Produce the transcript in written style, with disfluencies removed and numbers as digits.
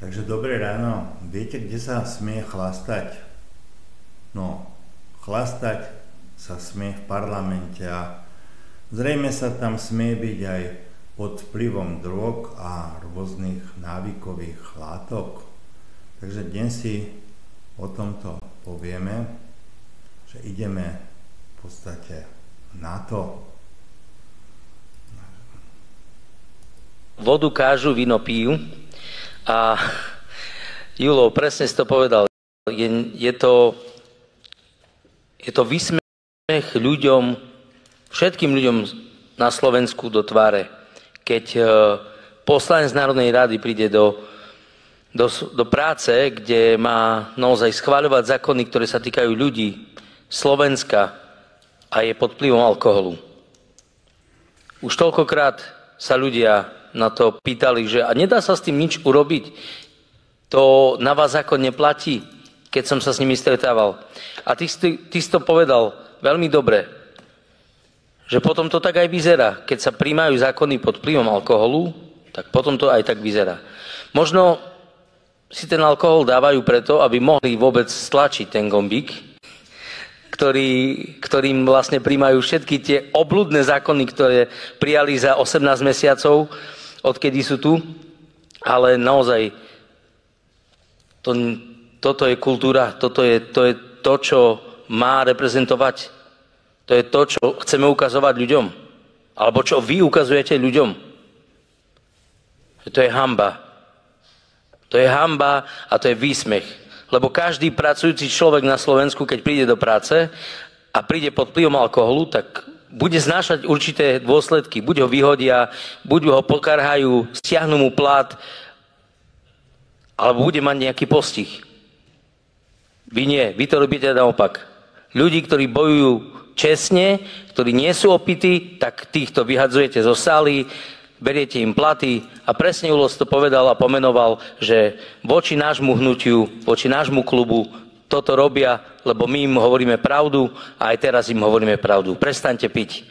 Takže dobré ráno. Viete, kde sa smie chlastať? No, chlastať sa smie v parlamente a zrejme sa tam smie byť aj pod vplyvom drog a rôznych návykových látok. Takže dnes si o tomto povieme, že ideme v podstate na to. Vodu kážu, víno pijú. A Julo, presne si to povedal. Je to výsmech ľuďom, všetkým ľuďom na Slovensku do tváre. Keď poslanec Národnej rady príde do práce, kde má naozaj schváľovať zákony, ktoré sa týkajú ľudí, Slovenska, a je pod vplyvom alkoholu. Už toľkokrát sa ľudia na to pýtali, že a nedá sa s tým nič urobiť? To na vás zákon neplatí, keď som sa s nimi stretával. A ty si to povedal veľmi dobre, že potom to tak aj vyzerá. Keď sa príjmajú zákony pod vplyvom alkoholu, tak potom to aj tak vyzerá. Možno si ten alkohol dávajú preto, aby mohli vôbec stlačiť ten gombík, ktorým vlastne príjmajú všetky tie obľudné zákony, ktoré prijali za 18 mesiacov, odkedy sú tu, ale naozaj toto je kultúra, to je to, čo má reprezentovať. To je to, čo chceme ukazovať ľuďom. Alebo čo vy ukazujete ľuďom. To je hanba. To je hanba a to je výsmech. Lebo každý pracujúci človek na Slovensku, keď príde do práce a príde pod vplyvom alkoholu, tak bude znášať určité dôsledky. Buď ho vyhodia, buď ho pokarhajú, stiahnu mu plat, alebo bude mať nejaký postih. Vy nie, vy to robíte naopak. Ľudí, ktorí bojujú čestne, ktorí nie sú opití, tak týchto vyhadzujete zo sály, beriete im platy a presne Ulos to povedal a pomenoval, že voči nášmu hnutiu, voči nášmu klubu toto robia, lebo my im hovoríme pravdu a aj teraz im hovoríme pravdu. Prestaňte piť.